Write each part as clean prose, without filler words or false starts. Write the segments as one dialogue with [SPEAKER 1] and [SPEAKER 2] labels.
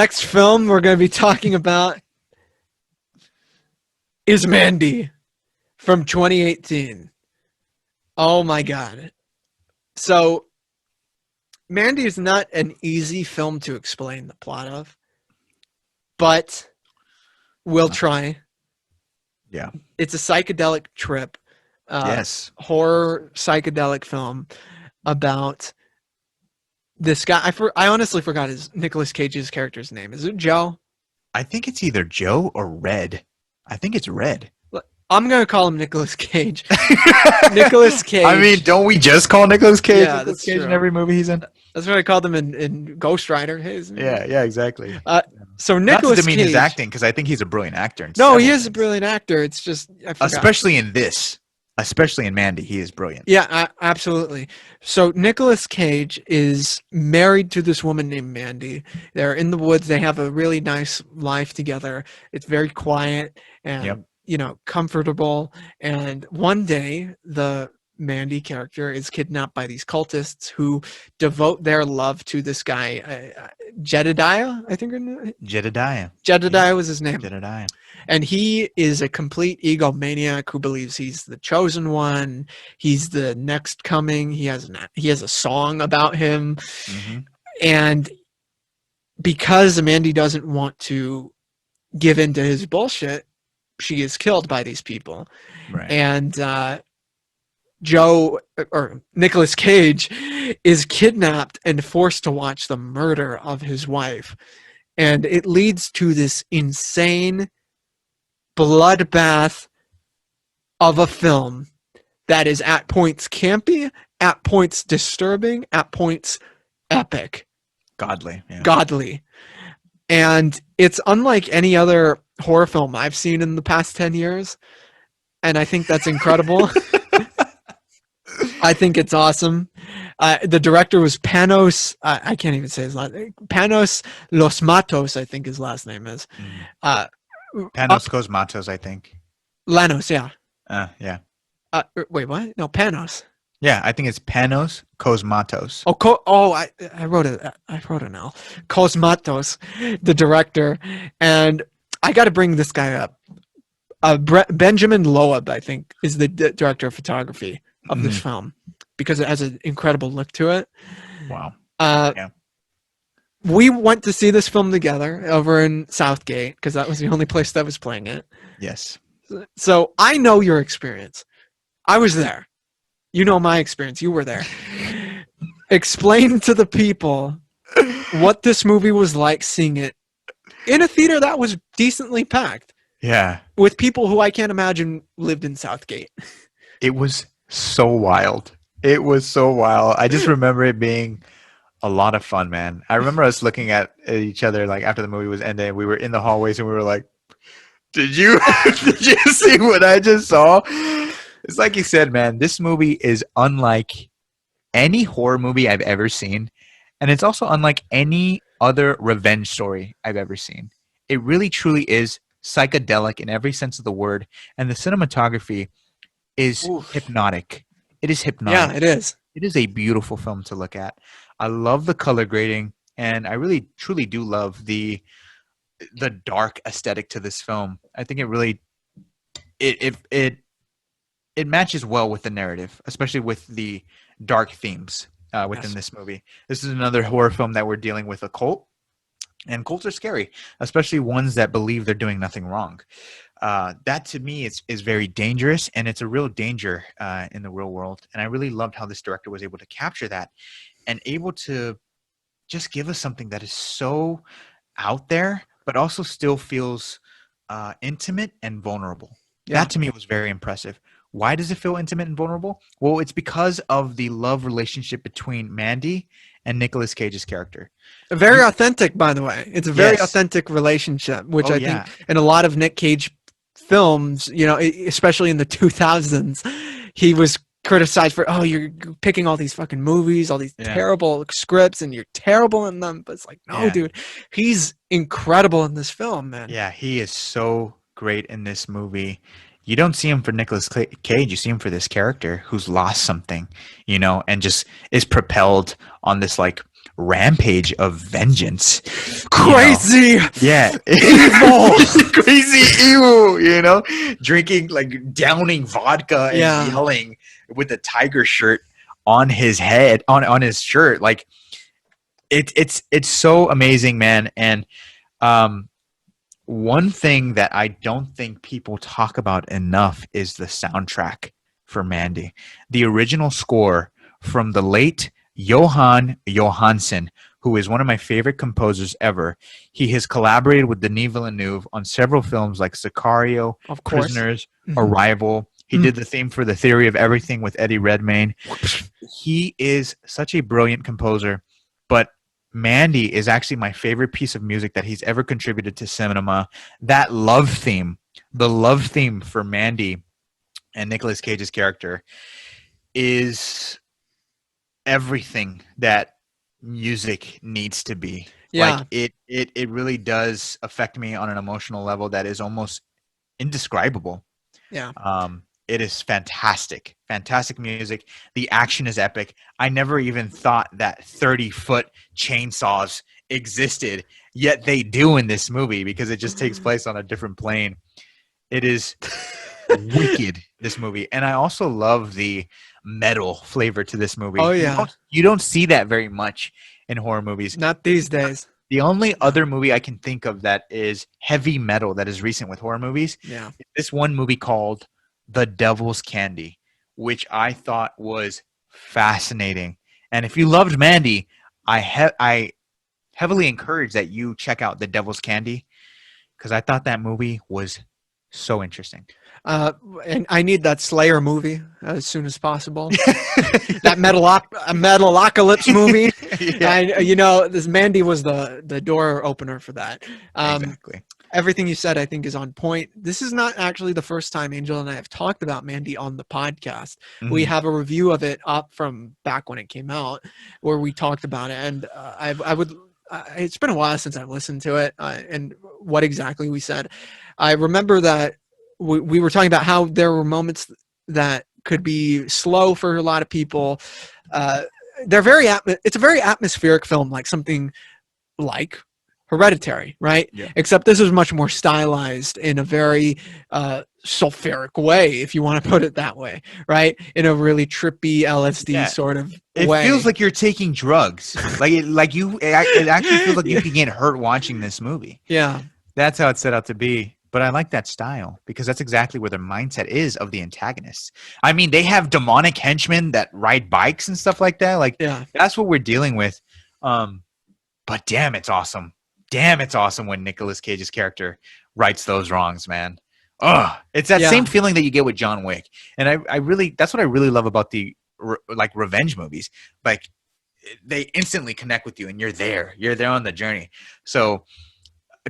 [SPEAKER 1] next film we're going to be talking about is Mandy from 2018. Oh my God. So, Mandy is not an easy film to explain the plot of, but we'll try.
[SPEAKER 2] Yeah.
[SPEAKER 1] It's a psychedelic trip,
[SPEAKER 2] Yes.
[SPEAKER 1] horror psychedelic film about this guy. I honestly forgot his Nicolas Cage's character's name. Is it Joe?
[SPEAKER 2] I think it's either Joe or Red. I think it's Red.
[SPEAKER 1] I'm gonna call him Nicolas Cage. Nicolas Cage.
[SPEAKER 2] I mean, don't we just call Nicolas Cage
[SPEAKER 1] Yeah,
[SPEAKER 2] Nicolas
[SPEAKER 1] that's
[SPEAKER 2] Cage
[SPEAKER 1] true.
[SPEAKER 2] in every movie he's in?
[SPEAKER 1] That's what I called him in Ghost Rider.
[SPEAKER 2] Yeah, exactly.
[SPEAKER 1] So
[SPEAKER 2] Not
[SPEAKER 1] Nicolas
[SPEAKER 2] to demean
[SPEAKER 1] Cage.
[SPEAKER 2] his acting, because I think he's a brilliant actor.
[SPEAKER 1] No, he is a brilliant actor. It's just I forgot.
[SPEAKER 2] Especially in this. Especially in Mandy, he is brilliant.
[SPEAKER 1] Yeah, absolutely. So Nicolas Cage is married to this woman named Mandy. They're in the woods. They have a really nice life together. It's very quiet and comfortable. And one day, the Mandy character is kidnapped by these cultists who devote their love to this guy, Jedediah, I think. Jedediah was his name.
[SPEAKER 2] Jedediah.
[SPEAKER 1] And he is a complete egomaniac who believes he's the chosen one. He's the next coming. He has a song about him.
[SPEAKER 2] Mm-hmm.
[SPEAKER 1] And because Mandy doesn't want to give in to his bullshit, she is killed by these people.
[SPEAKER 2] Right.
[SPEAKER 1] And Nicolas Cage is kidnapped and forced to watch the murder of his wife. And it leads to this insane bloodbath of a film that is at points campy, at points disturbing, at points epic.
[SPEAKER 2] Godly. Yeah.
[SPEAKER 1] Godly. And it's unlike any other horror film I've seen in the past 10 years. And I think that's incredible. I think it's awesome. The director was Panos. I can't even say his last name. Panos Los Matos, I think his last name is.
[SPEAKER 2] Panos Cosmatos, I think.
[SPEAKER 1] Lanos, yeah.
[SPEAKER 2] Yeah.
[SPEAKER 1] Wait, what? No, Panos.
[SPEAKER 2] Yeah, I think it's Panos Cosmatos.
[SPEAKER 1] I wrote it. I wrote it now. Cosmatos, the director, and I got to bring this guy up. Benjamin Loeb, I think, is the director of photography of this film because it has an incredible look to it.
[SPEAKER 2] Wow.
[SPEAKER 1] Yeah. We went to see this film together over in Southgate because that was the only place that was playing it.
[SPEAKER 2] Yes.
[SPEAKER 1] So I know your experience. I was there. You know my experience. You were there. Explain to the people what this movie was like seeing it in a theater that was decently packed.
[SPEAKER 2] Yeah.
[SPEAKER 1] With people who I can't imagine lived in Southgate.
[SPEAKER 2] It was so wild. It was so wild. I just remember it being a lot of fun, man. I remember us looking at each other like after the movie was ended. We were in the hallways and we were like, did you see what I just saw? It's like you said, man, this movie is unlike any horror movie I've ever seen. And it's also unlike any other revenge story I've ever seen. It really, truly is psychedelic in every sense of the word. And the cinematography is hypnotic. It is hypnotic.
[SPEAKER 1] Yeah, it is.
[SPEAKER 2] It is a beautiful film to look at. I love the color grading, and I really, truly do love the dark aesthetic to this film. I think it really it matches well with the narrative, especially with the dark themes within this movie. This is another horror film that we're dealing with a cult, and cults are scary, especially ones that believe they're doing nothing wrong. That to me is very dangerous, and it's a real danger in the real world. And I really loved how this director was able to capture that and able to just give us something that is so out there, but also still feels intimate and vulnerable. Yeah. That to me was very impressive. Why does it feel intimate and vulnerable? Well, it's because of the love relationship between Mandy and Nicolas Cage's character.
[SPEAKER 1] Very authentic, by the way. It's a very authentic relationship, which I think in a lot of Nick Cage films, especially in the 2000s, he was criticized for, you're picking all these fucking movies, all these terrible scripts, and you're terrible in them. But it's like, no, dude, he's incredible in this film, man.
[SPEAKER 2] Yeah, he is so great in this movie. You don't see him for Nicolas Cage. You see him for this character who's lost something, and just is propelled on this like rampage of vengeance.
[SPEAKER 1] Crazy,
[SPEAKER 2] Yeah.
[SPEAKER 1] evil.
[SPEAKER 2] Crazy evil, drinking, like downing vodka and
[SPEAKER 1] Yeah.
[SPEAKER 2] yelling with a tiger shirt on his head, on his shirt. Like it's so amazing, man. And one thing that I don't think people talk about enough is the soundtrack for Mandy. The original score from the late Johan Johansson, who is one of my favorite composers ever. He has collaborated with Denis Villeneuve on several films like Sicario,
[SPEAKER 1] Of course.
[SPEAKER 2] Prisoners, Arrival. He did the theme for The Theory of Everything with Eddie Redmayne. He is such a brilliant composer, but Mandy is actually my favorite piece of music that he's ever contributed to cinema. That love theme, the love theme for Mandy and Nicolas Cage's character, is everything that music needs to be.
[SPEAKER 1] Yeah.
[SPEAKER 2] Like it really does affect me on an emotional level that is almost indescribable.
[SPEAKER 1] Yeah.
[SPEAKER 2] It is fantastic music. The action is epic. I never even thought that 30-foot chainsaws existed, yet they do in this movie because it just takes place on a different plane. It is wicked, this movie. And I also love the metal flavor to this movie.
[SPEAKER 1] Oh, yeah.
[SPEAKER 2] You don't see that very much in horror movies.
[SPEAKER 1] Not these days.
[SPEAKER 2] The only other movie I can think of that is heavy metal that is recent with horror movies is this one movie called The Devil's Candy, which I thought was fascinating. And if you loved Mandy, I heavily encourage that you check out The Devil's Candy because I thought that movie was so interesting.
[SPEAKER 1] And I need that Slayer movie as soon as possible. That Metalocalypse movie.
[SPEAKER 2] Yeah.
[SPEAKER 1] This Mandy was the door opener for that.
[SPEAKER 2] Exactly.
[SPEAKER 1] Everything you said, I think, is on point. This is not actually the first time Angel and I have talked about Mandy on the podcast.
[SPEAKER 2] Mm-hmm.
[SPEAKER 1] We have a review of it up from back when it came out, where we talked about it, and it's been a while since I've listened to it, and what exactly we said. I remember that we were talking about how there were moments that could be slow for a lot of people. It's a very atmospheric film, like something like Hereditary, right?
[SPEAKER 2] Yeah.
[SPEAKER 1] Except this is much more stylized in a very sulfuric way, if you want to put it that way, right? In a really trippy LSD sort of way.
[SPEAKER 2] It feels like you're taking drugs. It actually feels like you can get hurt watching this movie.
[SPEAKER 1] Yeah.
[SPEAKER 2] That's how it's set out to be. But I like that style because that's exactly where the mindset is of the antagonists. I mean, they have demonic henchmen that ride bikes and stuff like that. Like, that's what we're dealing with. But damn, it's awesome. Damn, it's awesome when Nicolas Cage's character rights those wrongs, man. It's that same feeling that you get with John Wick. And I really, that's what I really love about the revenge movies. Like, they instantly connect with you and you're there on the journey. So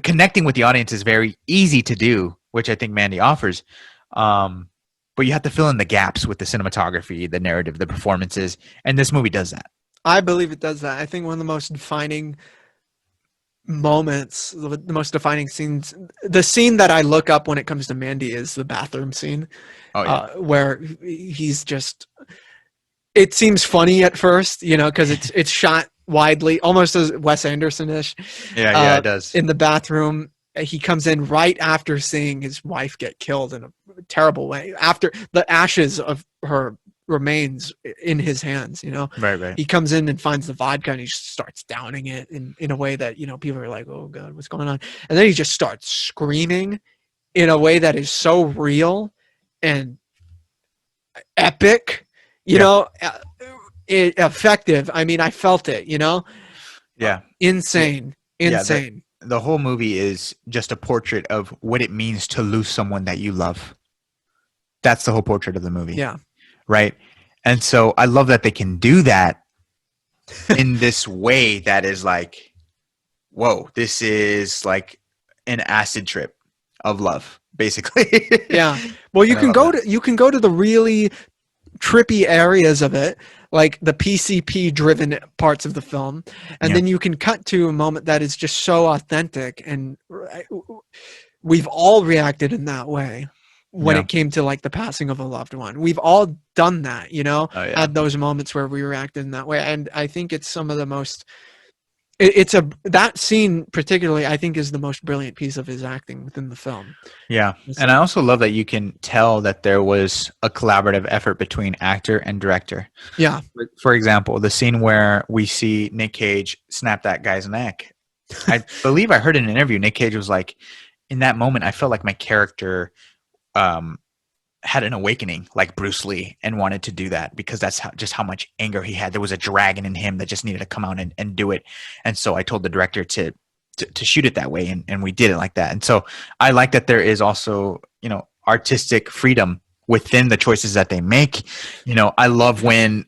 [SPEAKER 2] connecting with the audience is very easy to do, which I think Mandy offers. But you have to fill in the gaps with the cinematography, the narrative, the performances, and this movie does that.
[SPEAKER 1] I believe it does that. I think one of the most defining moments, the most defining scenes, the scene that I look up when it comes to Mandy is the bathroom scene. Where he's just, it seems funny at first, because it's shot widely, almost as Wes Anderson-ish.
[SPEAKER 2] It does.
[SPEAKER 1] In the bathroom, he comes in right after seeing his wife get killed in a terrible way, after the ashes of her remains in his hands.
[SPEAKER 2] Right.
[SPEAKER 1] He comes in and finds the vodka and he just starts downing it in a way that people are like, oh god, what's going on? And then he just starts screaming in a way that is so real and epic, effective. I mean, I felt it, insane.
[SPEAKER 2] The whole movie is just a portrait of what it means to lose someone that you love. That's the whole portrait of the movie.
[SPEAKER 1] Yeah.
[SPEAKER 2] Right. And so I love that they can do that in this way that is like, whoa, this is like an acid trip of love, basically.
[SPEAKER 1] Yeah. Well, you can go to the really trippy areas of it, like the PCP driven parts of the film, and then you can cut to a moment that is just so authentic, and we've all reacted in that way when it came to like the passing of a loved one. We've all done that, had those moments where we reacted in that way. And I think it's some of the most that scene particularly, I think, is the most brilliant piece of his acting within the film.
[SPEAKER 2] Yeah. And I also love that you can tell that there was a collaborative effort between actor and director.
[SPEAKER 1] Yeah.
[SPEAKER 2] For example, the scene where we see Nick Cage snap that guy's neck. I believe I heard in an interview, Nick Cage was like, in that moment, I felt like my character had an awakening like Bruce Lee and wanted to do that because that's just how much anger he had. There was a dragon in him that just needed to come out and do it. And so I told the director to shoot it that way. And we did it like that. And so I like that there is also, artistic freedom within the choices that they make. I love when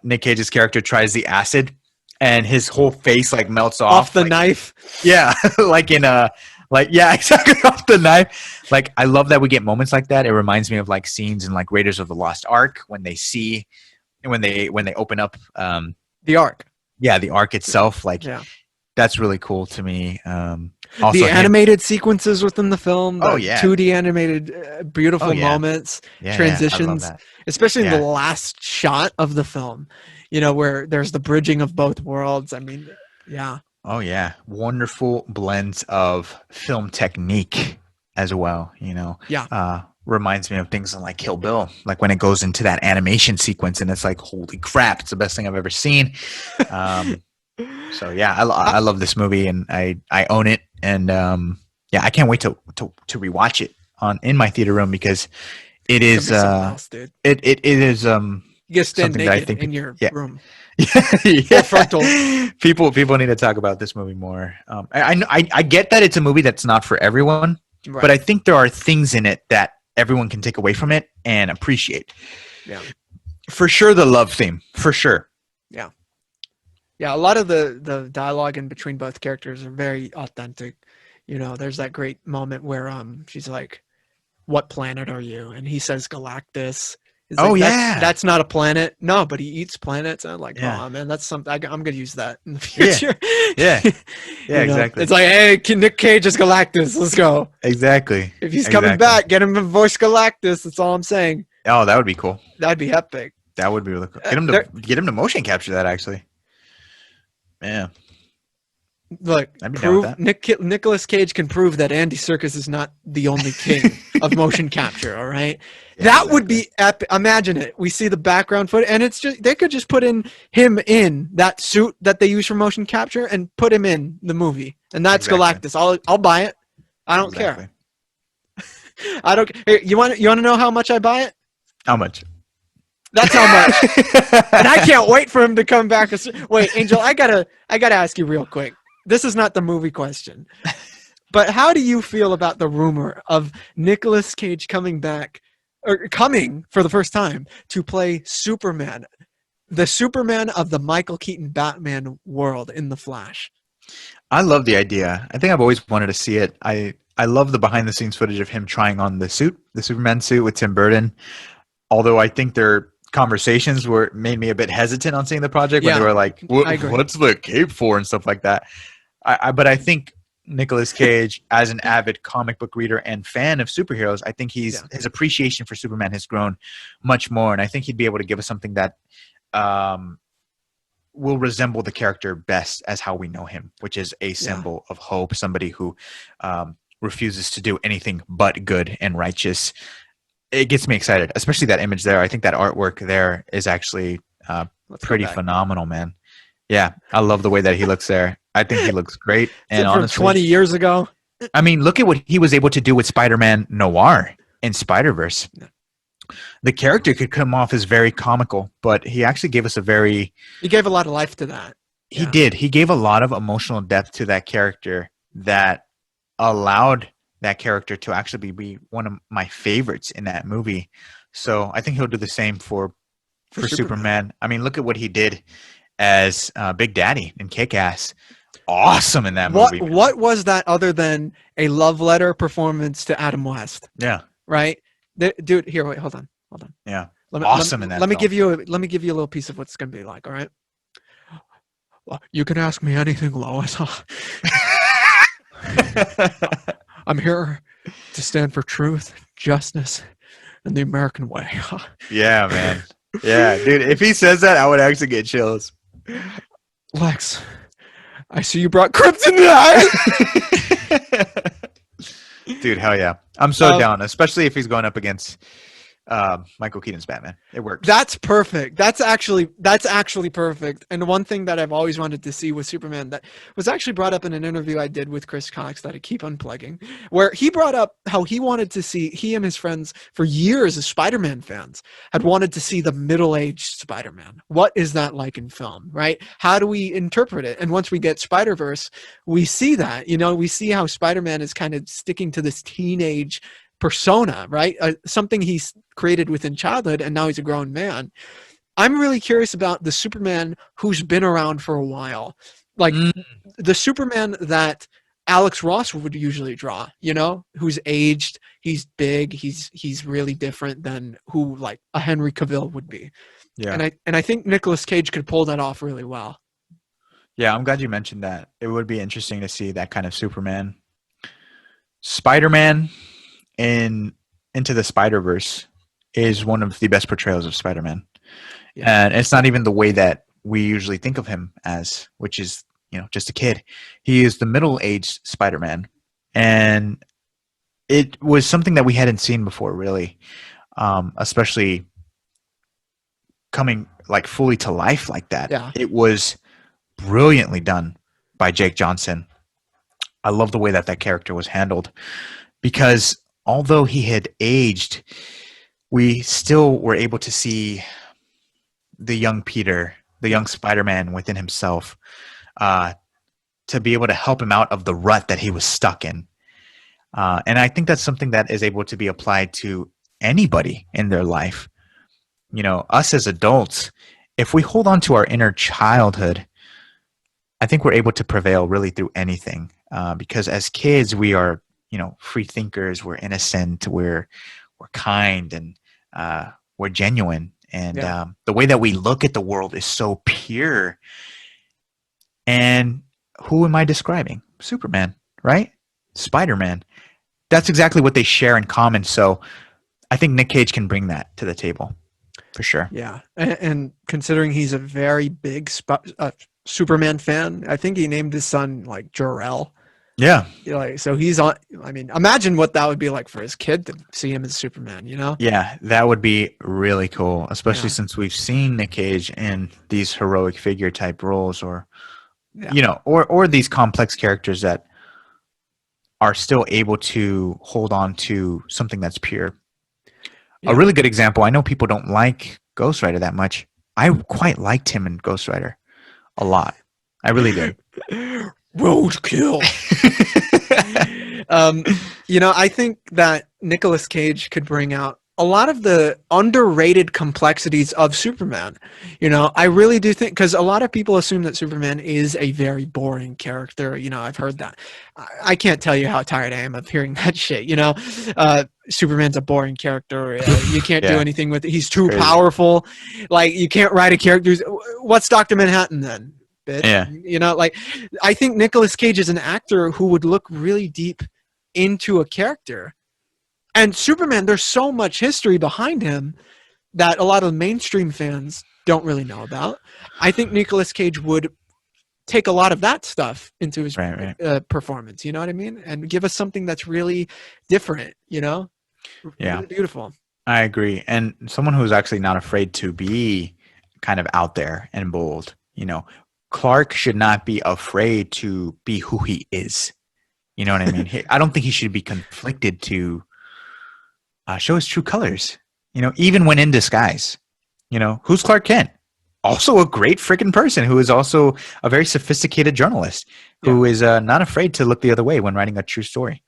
[SPEAKER 2] Nick Cage's character tries the acid and his whole face like melts off
[SPEAKER 1] the knife.
[SPEAKER 2] Yeah. Exactly, off the knife. Like, I love that we get moments like that. It reminds me of like scenes in like Raiders of the Lost Ark when they open up
[SPEAKER 1] the Ark.
[SPEAKER 2] Yeah, the Ark itself. Like, that's really cool to me. Also
[SPEAKER 1] the animated sequences within the film. The 2D animated beautiful moments, transitions, especially in the last shot of the film. Where there's the bridging of both worlds. I mean, yeah.
[SPEAKER 2] Oh, yeah. Wonderful blends of film technique as well, reminds me of things like Kill Bill, like when it goes into that animation sequence and it's like, holy crap, it's the best thing I've ever seen. So, yeah, I love this movie and I own it. And, I can't wait to rewatch it in my theater room because it is, it is,
[SPEAKER 1] you get stand naked in your room.
[SPEAKER 2] Frontal. People need to talk about this movie more. I get that it's a movie that's not for everyone, but I think there are things in it that everyone can take away from it and appreciate.
[SPEAKER 1] Yeah,
[SPEAKER 2] for sure. The love theme, for sure.
[SPEAKER 1] Yeah. A lot of the dialogue in between both characters are very authentic. There's that great moment where she's like, "What planet are you?" and he says, "Galactus." That's not a planet. No, but he eats planets. And I'm like, oh man, that's something I'm gonna use that in the future.
[SPEAKER 2] Yeah, exactly.
[SPEAKER 1] It's like, hey, Nick Cage is Galactus. Let's go.
[SPEAKER 2] Exactly.
[SPEAKER 1] If he's coming back, get him to voice Galactus. That's all I'm saying.
[SPEAKER 2] Oh, that would be cool.
[SPEAKER 1] That'd be epic.
[SPEAKER 2] That would be really cool. Get him to motion capture that actually. Yeah.
[SPEAKER 1] Look, Nicolas Cage can prove that Andy Serkis is not the only king of motion capture. All right, that would be epic. Imagine it. We see the background footage, and it's just they could just put him in that suit that they use for motion capture and put him in the movie, and that's Galactus. I'll buy it. I don't care. I don't. Hey, you want to know how much I buy it?
[SPEAKER 2] How much?
[SPEAKER 1] That's how much. And I can't wait for him to come back. Wait, Angel, I gotta ask you real quick. This is not the movie question, but how do you feel about the rumor of Nicolas Cage coming for the first time to play Superman, the Superman of the Michael Keaton Batman world in The Flash?
[SPEAKER 2] I love the idea. I think I've always wanted to see it. I love the behind the scenes footage of him trying on the Superman suit with Tim Burton. Although I think their conversations made me a bit hesitant on seeing the project when they were like, what's the cape for and stuff like that. But I think Nicolas Cage, as an avid comic book reader and fan of superheroes, I think his appreciation for Superman has grown much more, and I think he'd be able to give us something that will resemble the character best as how we know him, which is a symbol of hope, somebody who refuses to do anything but good and righteous. It gets me excited, especially that image there. I think that artwork there is actually pretty phenomenal, man. Yeah, I love the way that he looks there. I think he looks great. And honestly,
[SPEAKER 1] 20 years ago.
[SPEAKER 2] I mean, look at what he was able to do with Spider-Man Noir in Spider-Verse. The character could come off as very comical, but he actually gave us he
[SPEAKER 1] gave a lot of life to that.
[SPEAKER 2] He did. He gave a lot of emotional depth to that character that allowed that character to actually be one of my favorites in that movie. So I think he'll do the same for Superman. I mean, look at what he did as Big Daddy in Kick-Ass. Awesome in that movie.
[SPEAKER 1] What was that other than a love letter performance to Adam West?
[SPEAKER 2] Yeah.
[SPEAKER 1] Right? Dude, here, wait, hold on.
[SPEAKER 2] Yeah.
[SPEAKER 1] In that.
[SPEAKER 2] Let
[SPEAKER 1] me give you a little piece of what's going to be like, all right? Well, you can ask me anything, Lois. I'm here to stand for truth, justice, and the American way.
[SPEAKER 2] Yeah, man. Yeah, dude, if he says that, I would actually get chills.
[SPEAKER 1] Lex, I see you brought kryptonite.
[SPEAKER 2] Dude, hell yeah. I'm so down, especially if he's going up against Michael Keaton's Batman. It works.
[SPEAKER 1] That's perfect. That's actually perfect. And one thing that I've always wanted to see with Superman that was actually brought up in an interview I did with Chris Cox that I keep unplugging, where he brought up how he wanted to see, he and his friends for years as Spider-Man fans had wanted to see the middle-aged Spider-Man. What is that like in film, right? How do we interpret it? And once we get Spider-Verse, we see that, we see how Spider-Man is kind of sticking to this teenage persona, right? Something he's created within childhood, and now he's a grown man. I'm really curious about the Superman who's been around for a while, like the Superman that Alex Ross would usually draw, who's aged, he's big, he's really different than who like a Henry Cavill would be. Yeah. And I think Nicolas Cage could pull that off really well.
[SPEAKER 2] Yeah, I'm glad you mentioned that. It would be interesting to see that kind of Superman. Spider-Man Into the Spider-Verse is one of the best portrayals of Spider-Man. Yeah. And it's not even the way that we usually think of him as, which is, just a kid. He is the middle-aged Spider-Man. And it was something that we hadn't seen before, really, especially coming like fully to life like that. Yeah. It was brilliantly done by Jake Johnson. I love the way that character was handled because although he had aged, we still were able to see the young Peter, the young Spider-Man within himself, to be able to help him out of the rut that he was stuck in. And I think that's something that is able to be applied to anybody in their life. Us as adults, if we hold on to our inner childhood, I think we're able to prevail really through anything. Because as kids, we are, free thinkers. We're innocent. We're kind, and we're genuine. And the way that we look at the world is so pure. And who am I describing? Superman, right? Spider-Man. That's exactly what they share in common. So I think Nick Cage can bring that to the table for sure.
[SPEAKER 1] Yeah. And considering he's a very big Superman fan, I think he named his son like Jor-El.
[SPEAKER 2] Yeah.
[SPEAKER 1] So he's on. I mean, imagine what that would be like for his kid to see him as Superman,
[SPEAKER 2] Yeah, that would be really cool, especially since we've seen Nick Cage in these heroic figure type roles or these complex characters that are still able to hold on to something that's pure. Yeah. A really good example, I know people don't like Ghost Rider that much. I quite liked him in Ghost Rider a lot. I really did.
[SPEAKER 1] Roadkill. I think that Nicolas Cage could bring out a lot of the underrated complexities of Superman. I really do think, because a lot of people assume that Superman is a very boring character. I've heard that. I can't tell you how tired I am of hearing that shit. Superman's a boring character. You can't do anything with it. He's too powerful. Like, you can't write a character. What's Dr. Manhattan then? Bitch. Yeah. I think Nicolas Cage is an actor who would look really deep into a character. And Superman, there's so much history behind him that a lot of mainstream fans don't really know about. I think Nicolas Cage would take a lot of that stuff into his performance, you know what I mean? And give us something that's really different, Yeah. Really beautiful.
[SPEAKER 2] I agree. And someone who's actually not afraid to be kind of out there and bold, Clark should not be afraid to be who he is. You know what I mean? I don't think he should be conflicted to show his true colors, even when in disguise. Who's Clark Kent? Also a great freaking person who is also a very sophisticated journalist who is not afraid to look the other way when writing a true story.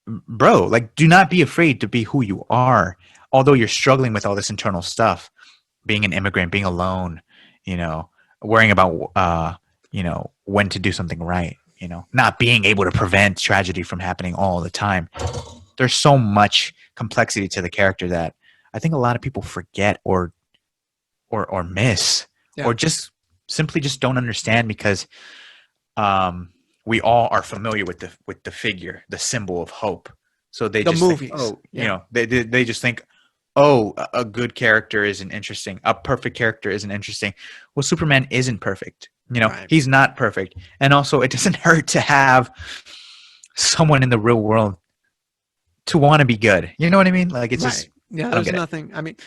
[SPEAKER 2] Bro, do not be afraid to be who you are. Although you're struggling with all this internal stuff, being an immigrant, being alone, worrying about, when to do something right, not being able to prevent tragedy from happening all the time. There's so much complexity to the character that I think a lot of people forget or miss, or just simply just don't understand because we all are familiar with the figure, the symbol of hope. So they just
[SPEAKER 1] movies.
[SPEAKER 2] Think, they just think, a good character isn't interesting. A perfect character isn't interesting. Well, Superman isn't perfect.
[SPEAKER 1] Right.
[SPEAKER 2] He's not perfect. And also, it doesn't hurt to have someone in the real world to want to be good. You know what I mean? Like, it's just,
[SPEAKER 1] Right. Yeah,
[SPEAKER 2] I don't
[SPEAKER 1] there's
[SPEAKER 2] get it.
[SPEAKER 1] nothing. I mean,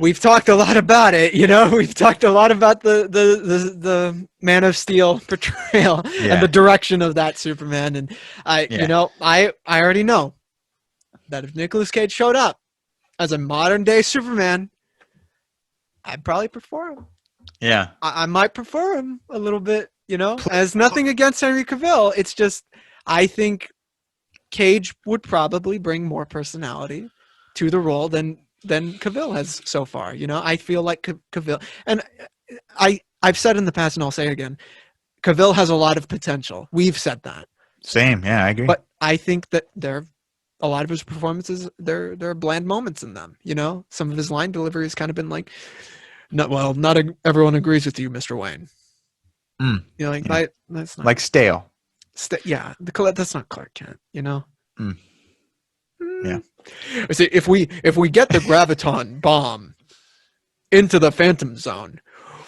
[SPEAKER 1] we've talked a lot about it, We've talked a lot about the Man of Steel portrayal and the direction of that Superman. And I already know that if Nicolas Cage showed up as a modern day Superman, I'd probably prefer him.
[SPEAKER 2] Yeah.
[SPEAKER 1] I might prefer him a little bit, As nothing against Henry Cavill, it's just I think Cage would probably bring more personality to the role than Cavill has so far. I feel like Cavill, and I've said in the past, and I'll say again, Cavill has a lot of potential. We've said that.
[SPEAKER 2] Same. Yeah, I agree.
[SPEAKER 1] But I think that a lot of his performances, there are bland moments in them. Some of his line delivery has kind of been like, not everyone agrees with you, Mr. Wayne. That's not
[SPEAKER 2] like stale.
[SPEAKER 1] That's not Clark Kent.
[SPEAKER 2] Yeah.
[SPEAKER 1] See, if we get the graviton bomb into the Phantom Zone,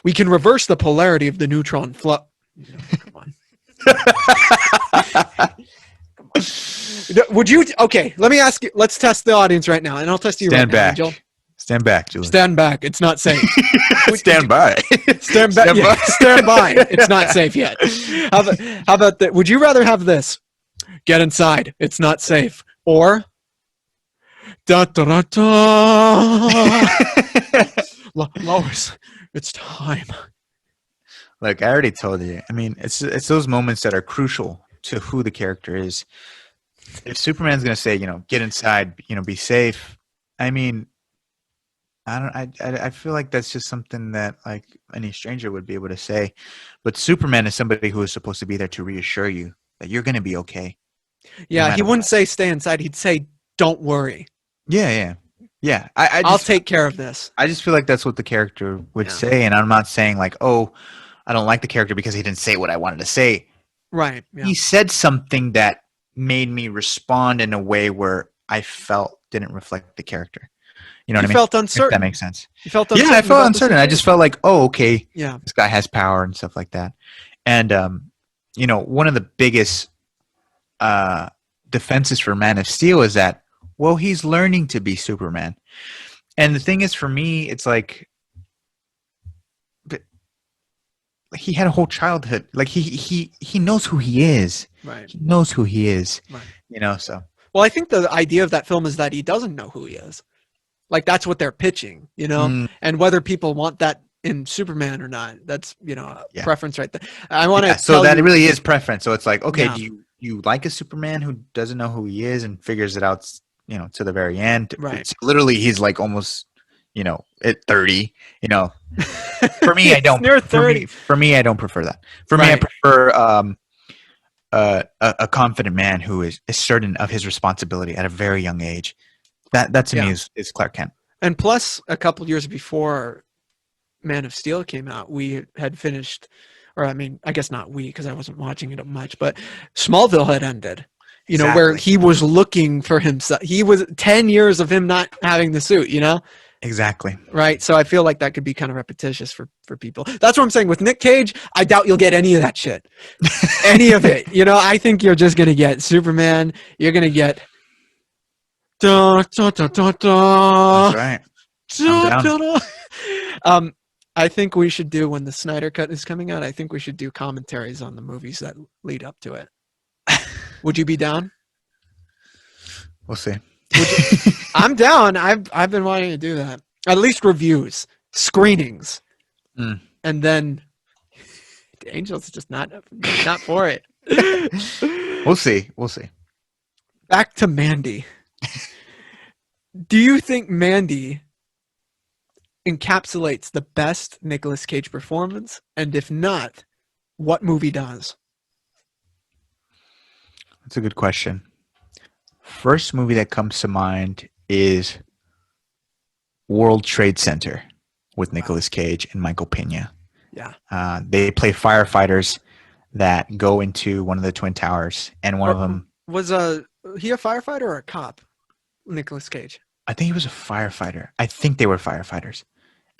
[SPEAKER 1] we can reverse the polarity of the neutron flow. Come on. Would you? Okay, let me ask you. Let's test the audience right now, and I'll test you
[SPEAKER 2] Stand
[SPEAKER 1] right
[SPEAKER 2] back.
[SPEAKER 1] now, Angel.
[SPEAKER 2] Stand back, Julius.
[SPEAKER 1] Stand back. It's not safe.
[SPEAKER 2] Stand by.
[SPEAKER 1] Stand back. Stand by. It's not safe yet. How about that? Would you rather have this? Get inside. It's not safe. Or da da da da. Lois, it's time.
[SPEAKER 2] Look, I already told you. I mean, it's those moments that are crucial to who the character is. If Superman's gonna say, get inside, be safe. I mean, I feel like that's just something that like any stranger would be able to say. But Superman is somebody who is supposed to be there to reassure you that you're gonna be okay.
[SPEAKER 1] Yeah, he wouldn't say stay inside. He'd say, "Don't worry."
[SPEAKER 2] Yeah.
[SPEAKER 1] I'll take care of this.
[SPEAKER 2] I just feel like that's what the character would say, and I'm not saying like, oh, I don't like the character because he didn't say what I wanted to say.
[SPEAKER 1] Right. Yeah.
[SPEAKER 2] He said something that made me respond in a way where I felt didn't reflect the character. You know what I mean?
[SPEAKER 1] Felt uncertain.
[SPEAKER 2] If that makes sense.
[SPEAKER 1] You felt uncertain.
[SPEAKER 2] Yeah, I felt uncertain. I just felt like, oh, okay.
[SPEAKER 1] Yeah.
[SPEAKER 2] This guy has power and stuff like that. And one of the biggest defenses for Man of Steel is that, well, he's learning to be Superman. And the thing is, for me, it's like he had a whole childhood. Like he knows who he is.
[SPEAKER 1] Right.
[SPEAKER 2] He knows who he is.
[SPEAKER 1] Right.
[SPEAKER 2] So.
[SPEAKER 1] Well, I think the idea of that film is that he doesn't know who he is. Like that's what they're pitching, and whether people want that in Superman or not, that's preference right there. I want to.
[SPEAKER 2] So that it really is preference. So it's like, okay, do you like a Superman who doesn't know who he is and figures it out, to the very end?
[SPEAKER 1] Right.
[SPEAKER 2] It's literally, he's like almost, at 30. For me, I don't.
[SPEAKER 1] Near 30.
[SPEAKER 2] For me, I don't prefer that. For me, I prefer a confident man who is certain of his responsibility at a very young age. That to me is Clark Kent.
[SPEAKER 1] And plus, a couple years before Man of Steel came out, we had finished, or I mean, I guess not we, because I wasn't watching it much, but Smallville had ended. Where he was looking for himself. He was 10 years of him not having the suit.
[SPEAKER 2] Exactly.
[SPEAKER 1] Right. So I feel like that could be kind of repetitious for people. That's what I'm saying. With Nick Cage, I doubt you'll get any of that shit. Any of it. I think you're just gonna get Superman. You're gonna get. Da, da, da, da, da.
[SPEAKER 2] That's right.
[SPEAKER 1] Da, da. I think we should do, when the Snyder Cut is coming out, I think we should do commentaries on the movies that lead up to it. Would you be down?
[SPEAKER 2] We'll see.
[SPEAKER 1] I'm down. I've been wanting to do that. At least reviews, screenings, and then Angel's just not for it.
[SPEAKER 2] We'll see.
[SPEAKER 1] Back to Mandy. Do you think Mandy encapsulates the best Nicolas Cage performance? And if not, what movie does?
[SPEAKER 2] That's a good question. First movie that comes to mind is World Trade Center with Nicolas Cage and Michael Pena.
[SPEAKER 1] Yeah.
[SPEAKER 2] They play firefighters that go into one of the Twin Towers, and one of them
[SPEAKER 1] was he a firefighter or a cop? Nicolas Cage.
[SPEAKER 2] I think he was a firefighter. I think they were firefighters.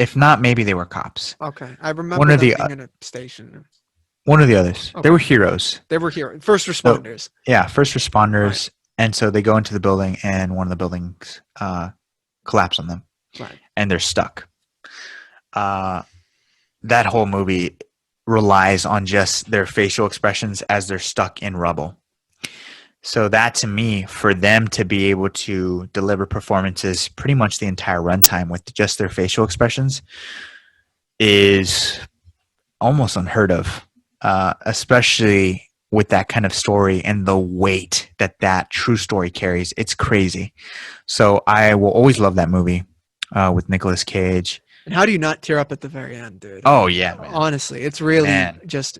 [SPEAKER 2] If not, maybe they were cops.
[SPEAKER 1] Okay, I
[SPEAKER 2] One
[SPEAKER 1] remember
[SPEAKER 2] of
[SPEAKER 1] them
[SPEAKER 2] the
[SPEAKER 1] being in a station.
[SPEAKER 2] one of the others. They
[SPEAKER 1] Okay,
[SPEAKER 2] were heroes.
[SPEAKER 1] they were here, first
[SPEAKER 2] So
[SPEAKER 1] responders.
[SPEAKER 2] yeah, first
[SPEAKER 1] Right,
[SPEAKER 2] responders, and so they go into the building, and one of the buildings collapse on them,
[SPEAKER 1] right.
[SPEAKER 2] and they're stuck. Uh, that whole movie relies on just their facial expressions as they're stuck in rubble. So that to me, for them to be able to deliver performances pretty much the entire runtime with just their facial expressions is almost unheard of, especially with that kind of story and the weight that that true story carries. It's crazy. So I will always love that movie with Nicolas Cage.
[SPEAKER 1] And how do you not tear up at the very end, dude? I
[SPEAKER 2] Oh
[SPEAKER 1] mean,
[SPEAKER 2] yeah, man.
[SPEAKER 1] honestly, it's really
[SPEAKER 2] Man.
[SPEAKER 1] just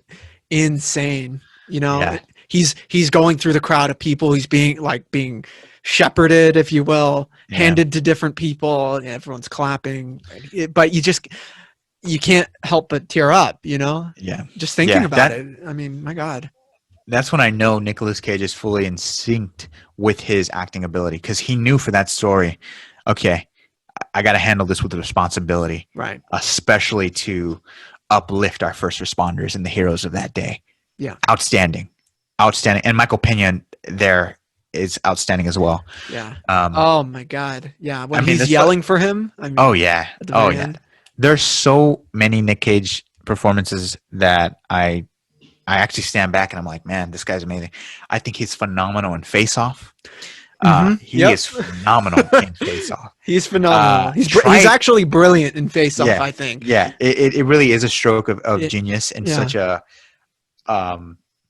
[SPEAKER 1] insane. You know,
[SPEAKER 2] Yeah.
[SPEAKER 1] He's going through the crowd of people. He's being shepherded, if you will,
[SPEAKER 2] Yeah.
[SPEAKER 1] handed to different people. And everyone's clapping, but you can't help but tear up. You know,
[SPEAKER 2] Yeah.
[SPEAKER 1] just thinking
[SPEAKER 2] Yeah.
[SPEAKER 1] about it. I mean, my God.
[SPEAKER 2] That's when I know Nicolas Cage is fully in sync with his acting ability, because he knew for that story, okay, I got to handle this with responsibility,
[SPEAKER 1] Right.
[SPEAKER 2] especially to uplift our first responders and the heroes of that day.
[SPEAKER 1] Yeah.
[SPEAKER 2] Outstanding. Outstanding. And Michael Pena there is outstanding as well.
[SPEAKER 1] Yeah.
[SPEAKER 2] Um,
[SPEAKER 1] Oh my God. Yeah. When
[SPEAKER 2] I mean,
[SPEAKER 1] he's yelling for him. I mean,
[SPEAKER 2] oh, yeah.
[SPEAKER 1] at the
[SPEAKER 2] Oh,
[SPEAKER 1] very
[SPEAKER 2] yeah.
[SPEAKER 1] end.
[SPEAKER 2] There's so many Nick Cage performances that I actually stand back and I'm like, man, this guy's amazing. I think he's phenomenal in Face Off. He
[SPEAKER 1] Yep.
[SPEAKER 2] is phenomenal in Face Off.
[SPEAKER 1] He's phenomenal. He's
[SPEAKER 2] try-
[SPEAKER 1] actually brilliant in Face Off,
[SPEAKER 2] Yeah.
[SPEAKER 1] I think.
[SPEAKER 2] Yeah, it really is a stroke of
[SPEAKER 1] It-
[SPEAKER 2] genius and
[SPEAKER 1] yeah.
[SPEAKER 2] such a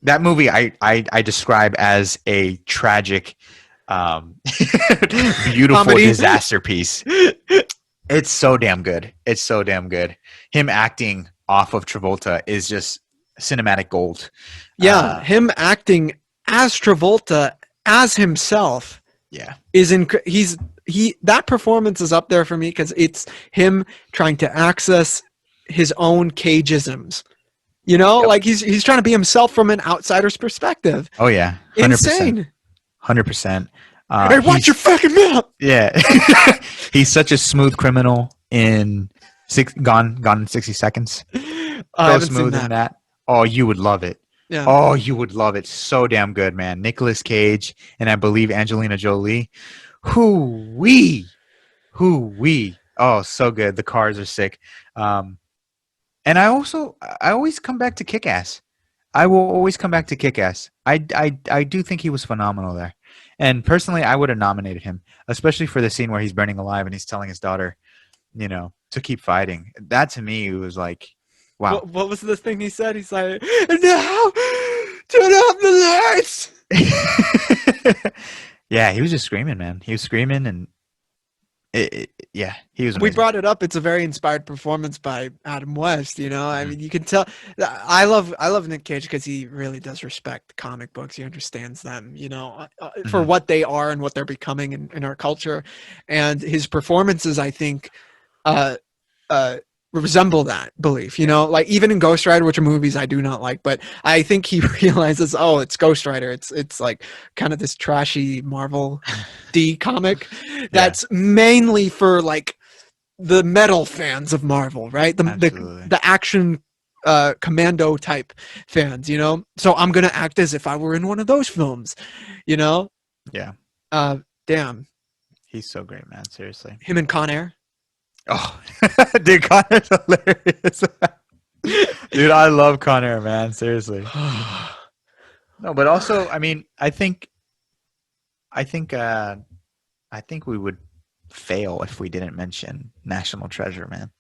[SPEAKER 2] that movie I describe as a tragic beautiful
[SPEAKER 1] Comedy.
[SPEAKER 2] disaster piece. It's so damn good. It's so damn good. Him acting off of Travolta is just cinematic gold.
[SPEAKER 1] Yeah, him acting as Travolta as himself
[SPEAKER 2] Yeah.
[SPEAKER 1] is that performance is up there for me because it's him trying to access his own cageisms. You know,
[SPEAKER 2] Yep.
[SPEAKER 1] like he's trying to be himself from an outsider's perspective.
[SPEAKER 2] Oh yeah. 100%.
[SPEAKER 1] Insane.
[SPEAKER 2] 100%.
[SPEAKER 1] Hey, watch your fucking mouth.
[SPEAKER 2] Yeah. He's such a smooth criminal in Gone in 60 Seconds.
[SPEAKER 1] I
[SPEAKER 2] So
[SPEAKER 1] haven't seen
[SPEAKER 2] smooth in that. Oh, you would love it.
[SPEAKER 1] Yeah.
[SPEAKER 2] Oh, you would love it. So damn good, man. Nicolas Cage and I believe Angelina Jolie. Hoo-wee. Hoo-wee. Oh, so good. The cars are sick. And I always come back to Kick-Ass. I will always come back to Kick-Ass. I do think he was phenomenal there. And personally, I would have nominated him, especially for the scene where he's burning alive and he's telling his daughter, you know, to keep fighting. That to me was like, wow.
[SPEAKER 1] What was the thing he said? He's like, "No, turn off the lights."
[SPEAKER 2] Yeah, he was just screaming, man. He was screaming, and yeah, he was amazing.
[SPEAKER 1] We brought it up. It's a very inspired performance by Adam West. You know, I mean, you can tell. I love Nick Cage because he really does respect comic books. He understands them, you know, for what they are and what they're becoming in our culture, and his performances, I think, resemble that belief. You know, like even in Ghost Rider, which are movies I do not like, but I think he realizes, oh, it's Ghost Rider. It's like kind of this trashy Marvel D comic that's mainly for like the metal fans of Marvel, right? The action commando type fans, you know. So I'm gonna act as if I were in one of those films, you know.
[SPEAKER 2] Yeah.
[SPEAKER 1] Damn.
[SPEAKER 2] He's so great, man. Seriously.
[SPEAKER 1] Him and Con Air.
[SPEAKER 2] Oh, dude, Connor's hilarious. Dude, I love Con Air, man. Seriously. No, but also, I mean, I think we would fail if we didn't mention National Treasure, man.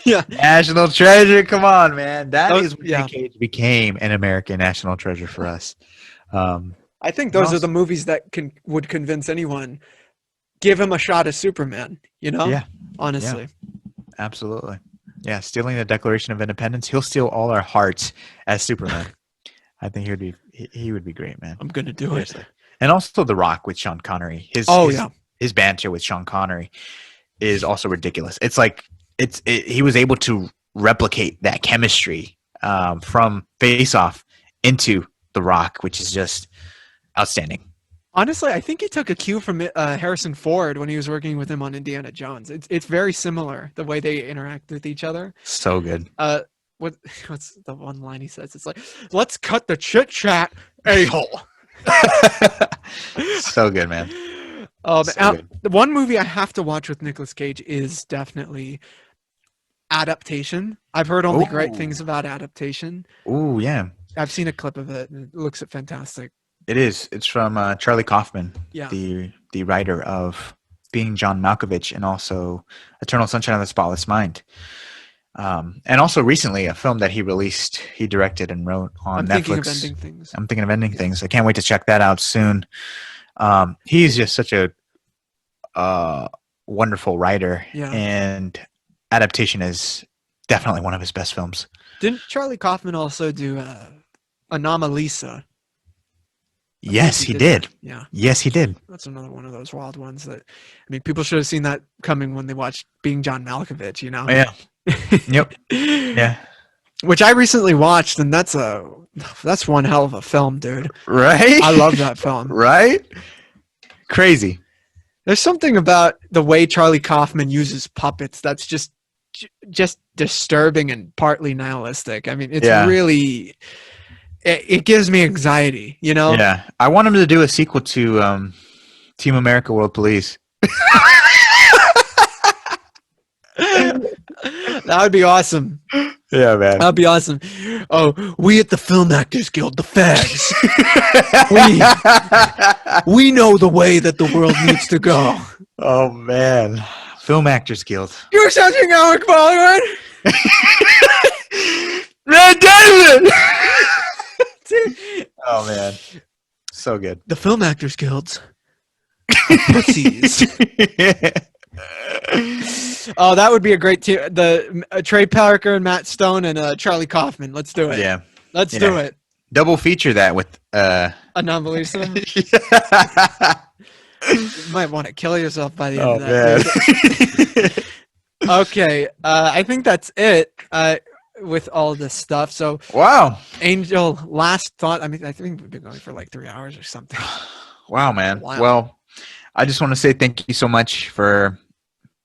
[SPEAKER 1] Yeah.
[SPEAKER 2] National Treasure, come on, man. That is when
[SPEAKER 1] yeah.
[SPEAKER 2] Nick Cage became an American national treasure for us.
[SPEAKER 1] I think those are the movies that would convince anyone. Give him a shot as Superman, you know?
[SPEAKER 2] Yeah.
[SPEAKER 1] Honestly.
[SPEAKER 2] Yeah. Absolutely. Yeah, stealing the Declaration of Independence, he'll steal all our hearts as Superman. I think he would be great, man.
[SPEAKER 1] I'm gonna do it.
[SPEAKER 2] And also The Rock with Sean Connery. His banter with Sean Connery is also ridiculous. It's like he was able to replicate that chemistry from Face Off into The Rock, which is just outstanding.
[SPEAKER 1] Honestly, I think he took a cue from Harrison Ford when he was working with him on Indiana Jones. It's very similar the way they interact with each other.
[SPEAKER 2] So good.
[SPEAKER 1] Uh, what what's the one line he says? It's like, "Let's cut the chit chat, a hole."
[SPEAKER 2] So good, man. So good.
[SPEAKER 1] The one movie I have to watch with Nicolas Cage is definitely Adaptation. I've heard only great things about Adaptation.
[SPEAKER 2] Oh, yeah.
[SPEAKER 1] I've seen a clip of it, and it looks fantastic.
[SPEAKER 2] It is. It's from Charlie Kaufman,
[SPEAKER 1] Yeah.
[SPEAKER 2] the writer of Being John Malkovich and also Eternal Sunshine of the Spotless Mind. And also recently a film that he released, he directed and wrote on Netflix.
[SPEAKER 1] Thinking of Ending Things.
[SPEAKER 2] I'm thinking of Ending Things. I can't wait to check that out soon. He's just such a wonderful writer, and Adaptation is definitely one of his best films.
[SPEAKER 1] Didn't Charlie Kaufman also do Anomalisa?
[SPEAKER 2] Yes, he did.
[SPEAKER 1] Yeah.
[SPEAKER 2] Yes, he did.
[SPEAKER 1] That's another one of those wild ones that, I mean, people should have seen that coming when they watched Being John Malkovich, you know?
[SPEAKER 2] Yeah. Yep. Yeah.
[SPEAKER 1] Which I recently watched, and that's one hell of a film, dude.
[SPEAKER 2] Right?
[SPEAKER 1] I love that film.
[SPEAKER 2] Right? Crazy.
[SPEAKER 1] There's something about the way Charlie Kaufman uses puppets that's just disturbing and partly nihilistic. I mean, it's really... It gives me anxiety, you know?
[SPEAKER 2] Yeah. I want him to do a sequel to Team America World Police.
[SPEAKER 1] That would be awesome.
[SPEAKER 2] Yeah, man.
[SPEAKER 1] That'd be awesome. Oh, we at the Film Actors Guild, the fags. we know the way that the world needs to go.
[SPEAKER 2] Oh, man. Film Actors Guild.
[SPEAKER 1] You're such an Alec Baldwin.
[SPEAKER 2] Oh, man. So good.
[SPEAKER 1] The Film Actors Guilds are pussies. Oh, that would be a great team. The Trey Parker and Matt Stone and Charlie Kaufman. Let's do it.
[SPEAKER 2] Yeah.
[SPEAKER 1] Let's do it.
[SPEAKER 2] Double feature that with
[SPEAKER 1] Anomalisa. You might want to kill yourself by the end of that. Okay. I think that's it with all this stuff. So
[SPEAKER 2] wow.
[SPEAKER 1] Angel, last thought. I mean, I think we've been going for like 3 hours or something.
[SPEAKER 2] Wow, man. Wow. Well, I just want to say thank you so much for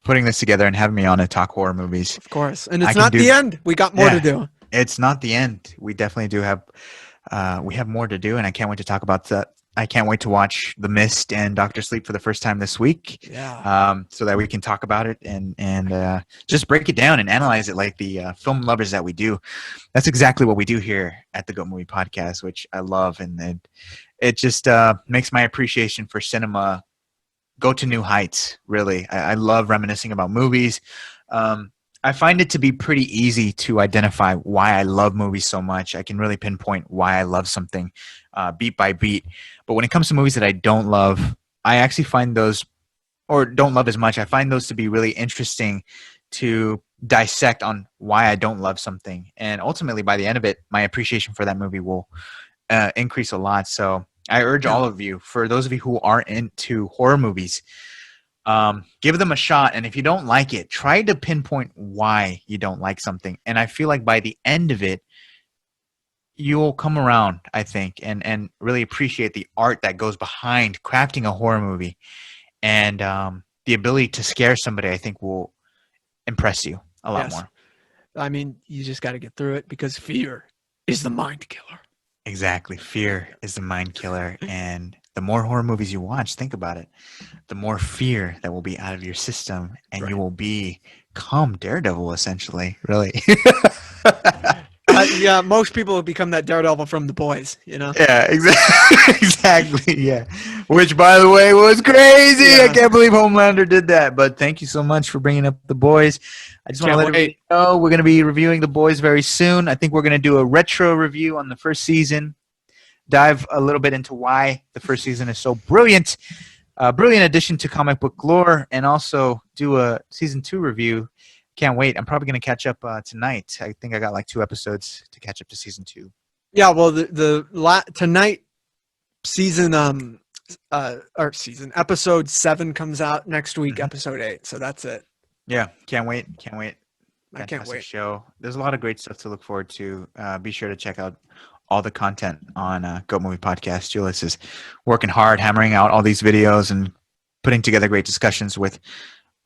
[SPEAKER 2] putting this together and having me on to talk horror movies.
[SPEAKER 1] Of course. And it's not the end. We got more to do.
[SPEAKER 2] It's not the end. We definitely do have we have more to do, and I can't wait to talk about that. I can't wait to watch The Mist and Doctor Sleep for the first time this week.
[SPEAKER 1] Yeah.
[SPEAKER 2] So that we can talk about it and just break it down and analyze it like the film lovers that we do. That's exactly what we do here at the Goat Movie Podcast, which I love, and it just makes my appreciation for cinema go to new heights, really. I love reminiscing about movies. I find it to be pretty easy to identify why I love movies so much. I can really pinpoint why I love something beat by beat. But when it comes to movies that I don't love, I actually find those, or don't love as much, I find those to be really interesting to dissect on why I don't love something. And ultimately, by the end of it, my appreciation for that movie will increase a lot. So I urge all of you, for those of you who aren't into horror movies, give them a shot. And if you don't like it, try to pinpoint why you don't like something. And I feel like by the end of it, you'll come around, I think, and really appreciate the art that goes behind crafting a horror movie. And the ability to scare somebody, I think, will impress you a lot more.
[SPEAKER 1] I mean, you just got to get through it, because fear is the mind killer.
[SPEAKER 2] Exactly. Fear is the mind killer. And the more horror movies you watch, think about it, the more fear that will be out of your system, and you will become Daredevil, essentially, really.
[SPEAKER 1] Yeah, most people have become that Daredevil from The Boys, you know?
[SPEAKER 2] Yeah, exactly. Exactly, yeah. Which, by the way, was crazy. Yeah. I can't believe Homelander did that. But thank you so much for bringing up The Boys. I just want to let everybody know we're going to be reviewing The Boys very soon. I think we're going to do a retro review on the first season, dive a little bit into why the first season is so brilliant. Brilliant addition to comic book lore, and also do a season 2 review. Can't wait. I'm probably going to catch up tonight. I think I got like 2 episodes to catch up to season 2.
[SPEAKER 1] Yeah, well, tonight episode 7 comes out. Next week, episode 8. So that's it.
[SPEAKER 2] Yeah, can't wait. Can't wait.
[SPEAKER 1] I can't wait.
[SPEAKER 2] Show. There's a lot of great stuff to look forward to. Be sure to check out all the content on Goat Movie Podcast. Julius is working hard, hammering out all these videos and putting together great discussions with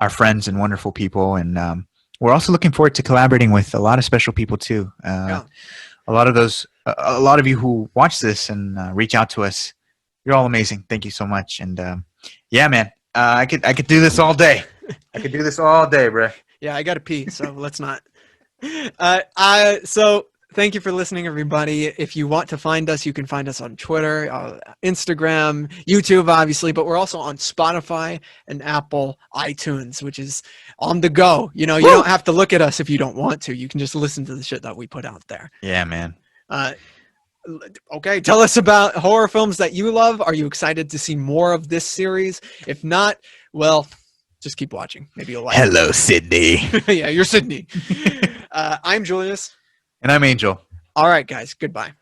[SPEAKER 2] our friends and wonderful people. And we're also looking forward to collaborating with a lot of special people too. A lot of you who watch this and reach out to us, you're all amazing. Thank you so much. And yeah, man, I could do this all day. I could do this all day, bro.
[SPEAKER 1] Yeah, I got to pee, so let's not. So thank you for listening, everybody. If you want to find us, you can find us on Twitter, Instagram, YouTube, obviously, but we're also on Spotify and Apple iTunes, which is on the go. You know, you don't have to look at us if you don't want to. You can just listen to the shit that we put out there.
[SPEAKER 2] Yeah, man.
[SPEAKER 1] Okay, tell us about horror films that you love. Are you excited to see more of this series? If not, well, just keep watching. Maybe you'll like it.
[SPEAKER 2] Hello, Sydney.
[SPEAKER 1] Yeah, you're Sydney. I'm Julius.
[SPEAKER 2] And I'm Angel.
[SPEAKER 1] All right, guys. Goodbye.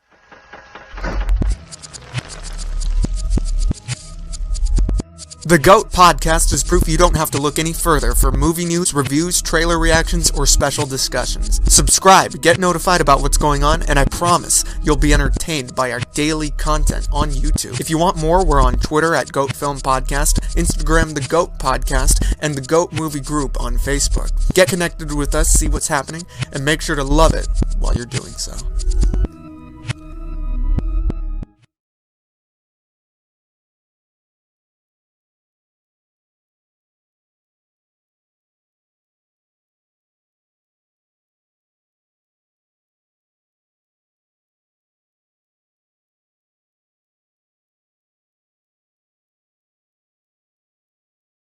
[SPEAKER 3] The GOAT Podcast is proof you don't have to look any further for movie news, reviews, trailer reactions, or special discussions. Subscribe, get notified about what's going on, and I promise you'll be entertained by our daily content on YouTube. If you want more, we're on Twitter at GOAT Film Podcast, Instagram The GOAT Podcast, and the GOAT Movie Group on Facebook. Get connected with us, see what's happening, and make sure to love it while you're doing so.